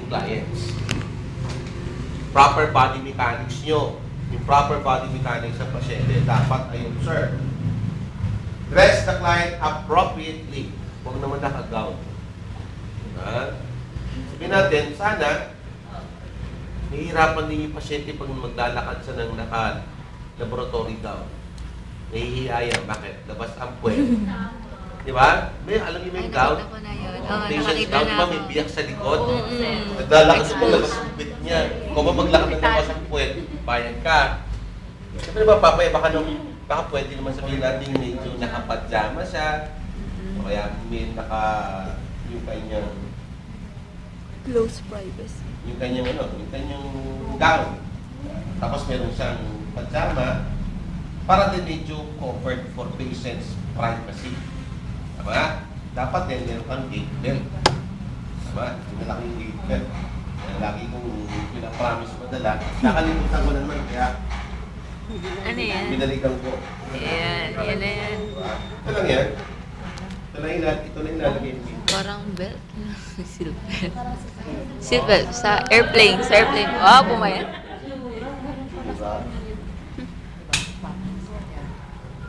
ating clients. Proper body mechanics nyo. Yung proper body mechanics ng pasyente, dapat ay observe. Dress the client appropriately. Huwag naman naka-gown. Sabihin natin, sana, nahihirapan din yung pasyente pag maglalakad sa ng naka-laboratory gown. Nahihiya yan. Bakit? Labas ang puwet. Di ba? May, alam niyo may gown? Nakita ko na yun. Patient's gown, di ba? May biyak sa likod. Mm. Naglalakad sa labas ang puwet niya. Kung ba maglakad ng labas ang puwet, bayad ka. Siyempre ba, papay, baka pwede naman sabihin natin medyo nakapadyama siya. O kaya may yung kanyang Close privacy. yung kanyang gown. Tapos meron siyang pajama para din medyo covered for patient's privacy. Tama? Dapat din meron kang gate belt. Tama? Pinalaking gate belt. Kaya lagi kong pinapromise madala. Nakalimutan ko na naman kaya Ano yan? binalikan ko. Yan, yan na yan. Ito lang yan. Ito na ilalagay mo. Parang belt. Seatbelt. Seatbelt. Sa airplane. Sa airplane. Wow, pumayan. Diba?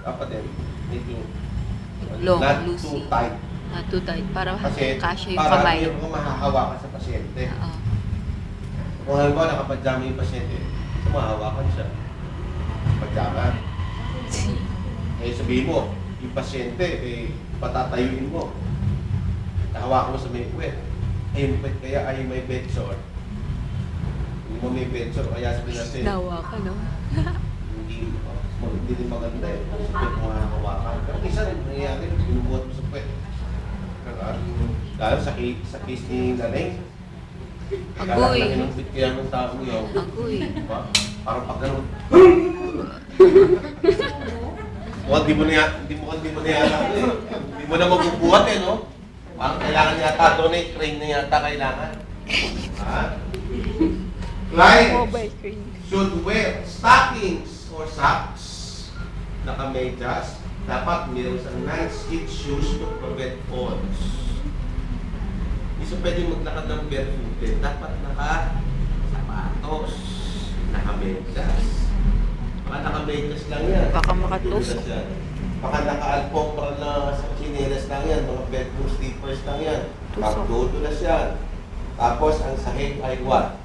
Dapat din. Medyo Long, not loosey. too tight. Too tight. Para Kasi kasya yung para kamay. hindi mo mahahawakan sa pasyente. Oo. Kung halimbawa nakapajama yung pasyente, mahahawakan siya. Pajama. Eh sabihin mo, yung pasyente, patatayuin mo. Nahawakan mo sa may puwet. Eh yung puwet kaya ay may bedsore. Hindi mo may bedsore, kaya sabihin natin, Nawa ka, no? hindi din maganda eh. Sa puwet mo hahawakan. Pero isa rin, nangyayari, binubuhat mo sa puwet. Lalo sa case ni Nanay, Agoy. kalaki ng puwet kaya ng tao yun. Agoy. Diba? Parang pag ganun. Hindi mo na yata eh. Hindi mo na mabubuhat eh, no? Parang kailangan yata donate, crane na yata kailangan. Ha? Clients Mobile crane. should wear stockings or socks, naka-medyas. Dapat meron sa non-skid shoes to prevent falls. Hindi siya pwede maglakad ng barefooted. Dapat naka-sapatos, naka-medyas. Baka naka-medyas lang yan. Baka makatusok. Dulas yan. Baka naka-alpompra na sa chinelas lang yan. Mga bedroom slippers lang yan. Magdudulas yan. Tapos ang sahig ay what?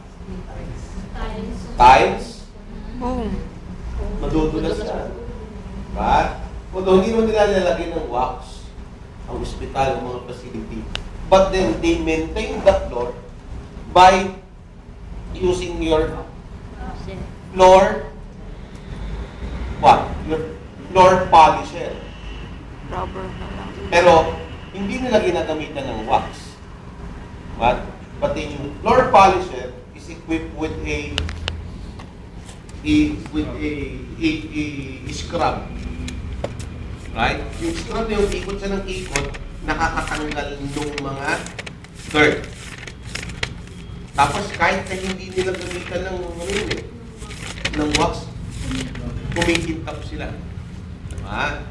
Tiles? Oh. Madudulas yan. Ba? Although hindi mo nila nilalagay ng wax ang ospital, ang mga facility. But then they maintain the floor by using your floor your floor polisher. Rubber na lang. Pero hindi nila ginagamitan ng wax. But the floor polisher is equipped with a scrub. Right? Yung scrub na yung ikot siya ng ikot, nakakatanggal ng mga dirt. Tapos kahit na hindi nila gamitan ng wax, kumikintap sila. Diba?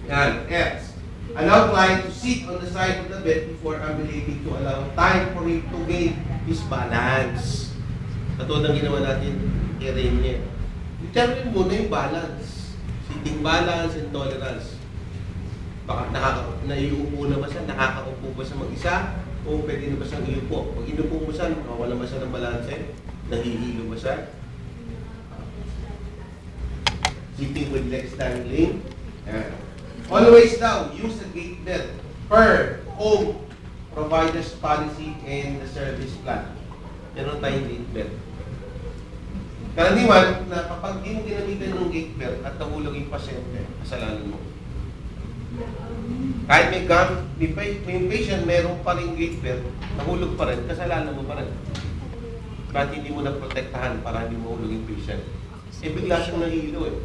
Yan. X. Allow client to sit on the side of the bed before ambulating to allow time for him to gain his balance. Katulad ng ginawa natin kay Rainier. Determine muna yung balance. Sitting balance and tolerance. Baka naiupo na ba siya? Nakakaupo ba siya mag-isa? O pwede na ba siyang iupo? Pag inupo mo siya, wala ba siya ng balanse? Nahihilo ba siya? Sitting with legs dangling. Always daw, use a gate belt per home provider's policy and the service plan. Meron tayong gate belt. Karaniwan, na kapag di mo ginamitan ng gate belt at nahulog yung pasyente, kasalanan mo. Kahit may patient, meron pa rin gate belt, nahulog pa rin, kasalanan mo pa rin. Bakit hindi mo na-protektahan para hindi mahulog yung patient? Eh, bigla siyang nahilo eh.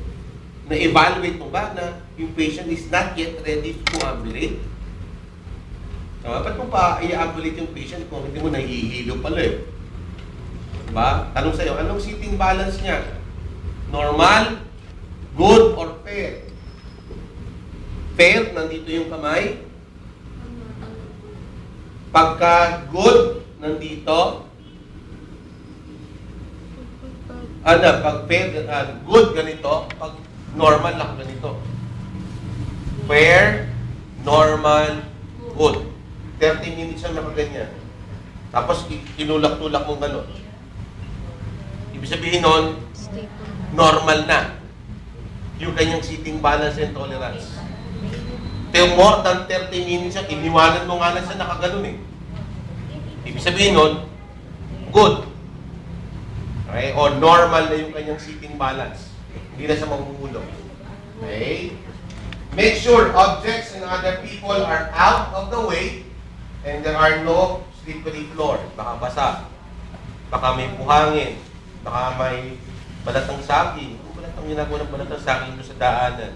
Na-evaluate mo ba na yung patient is not yet ready to ambulate? Ba't mo pa i-ambulate yung patient kung hindi mo nahihilo pala eh? Diba? Tanong sa'yo, anong sitting balance niya? Normal, good, or fair? Fair, nandito yung kamay. Pagka good, nandito. Pag good ganito, pag normal lang ganito. Where, normal, good. 30 minutes ang nakaganyan. Tapos tinulak-tulak mong gano'n. Ibig sabihin nun, Stable. normal na yung kanyang sitting balance and tolerance. Pero more than 30 minutes siya, iniwanan mo nga lang siya nakaganon eh. Ibig sabihin nun, good. Okay? O normal na yung kanyang sitting balance. Hindi na siya mahuhulog. Okay? Make sure objects and other people are out of the way and there are no slippery floor. Baka basa. Baka may buhangin. Baka may balatang saging. Kung balatang ginagawa ng balatang saging doon sa daanan.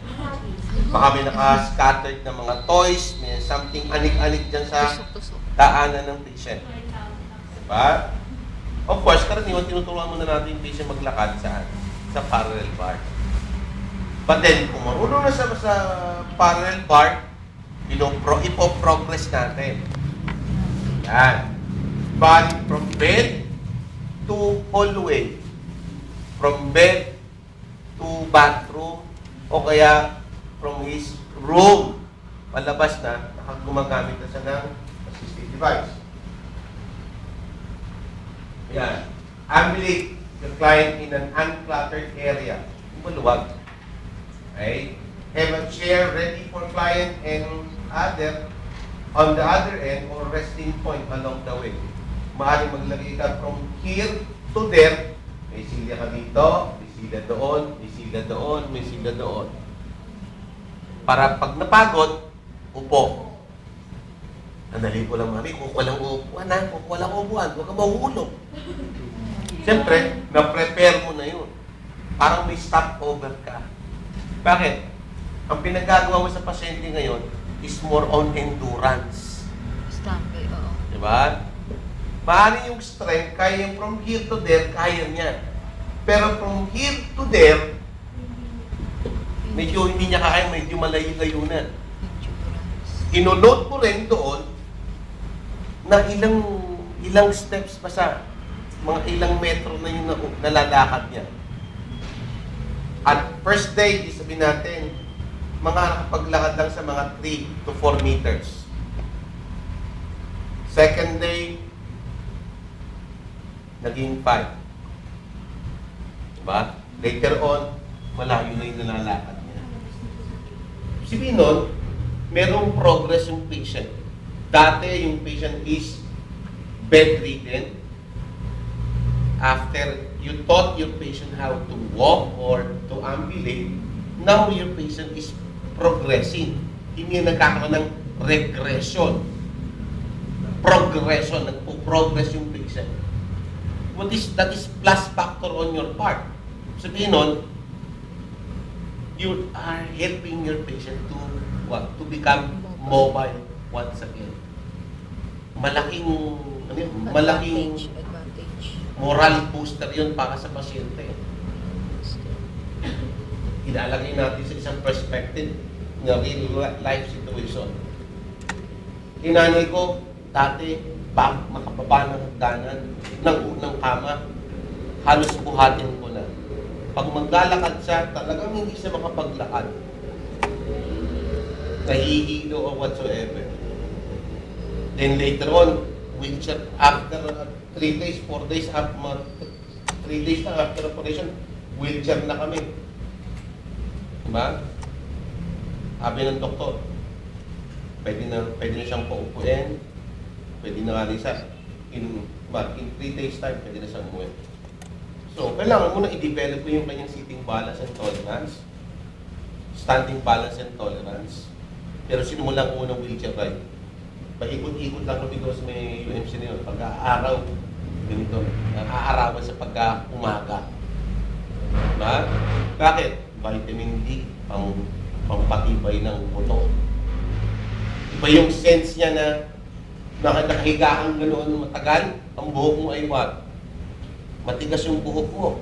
Baka may naka-scattered na mga toys, may something anik-anik dyan sa Tusok-tusok. daanan ng patient. Diba? Of course, karaniwan tinuturuan muna natin yung patient maglakad saan? Sa parallel bar. But then, kung marunong na sa parallel bar, ipo-progress natin. Yan. But from bed to hallway, from bed to bathroom, o kaya from his room, palabas na, gumagamit na siya ng assistive device. Yan. Ambulate the client in an uncluttered area. Maluwag. Okay? Have a chair ready for client and other on the other end or resting point along the way. Maaaring maglagay ka from here to there. May silya ka dito, may silya doon, may silya doon, may silya doon. Para pag napagod, upo. Nandali ko lang, mami, kung walang upuan ha, kung walang upuan, huwag ka mahuhulog. Siyempre, na-prepare mo na yun. Parang may stopover ka. Bakit? Ang pinagagawa mo sa pasyente ngayon is more on endurance. Standby, oo. Diba? Maaaring yung strength, kaya yung from here to there, kaya niya. Pero from here to there, medyo hindi niya kaya, medyo malayo-layo na. Endurance. Inunod mo rin doon na ilang steps pa sa mga ilang metro na yung nalalakad niya. At first day, sabihin natin, mga nakapaglakad lang sa mga 3 to 4 meters. Second day, naging 5. Diba? Later on, malayo na yung nalalakad niya. Sabihin nun, merong progress yung patient. Dati, yung patient is bedridden. After you taught your patient how to walk or to ambulate, now your patient is progressing. Hindi nagkakaroon ng regression. Progression. Nagpo-progress yung patient. That is plus factor on your part. Sabihin nun, you are helping your patient to what? To become mobile once again. Malaking Advantage. moral booster yun para sa pasyente. Ilalagay natin sa isang perspective na real life situation. Inanay ko, dati, bago makababa ng hagdanan, ng unang kama, halos buhatin ko na. Pag maglalakad siya, talagang hindi siya makapaglakad. Nahihilo or whatsoever. Then later on, wheelchair, after 3 days, 4 days, 3 days na after operation, wheelchair na kami. Diba? Sabi ng doktor, pwede na siyang paupuin, pwede na nga rin siya. In 3 days time, pwede na siyang umuwi. So, kailangan mo na i-develop yung kanyang sitting balance and tolerance, standing balance and tolerance. Pero sino mo lang unang wheelchair ride? Paikot-ikot lang kami doon sa may UMC na yun. Pagka-araw, ganito. Nakaarawan sa pagka-umaga. Diba? Bakit? Vitamin D, pampatibay ng buto. Iba yung sense niya na nakahiga kang ganoon matagal, ang buhok mo ay what? Matigas yung buhok mo.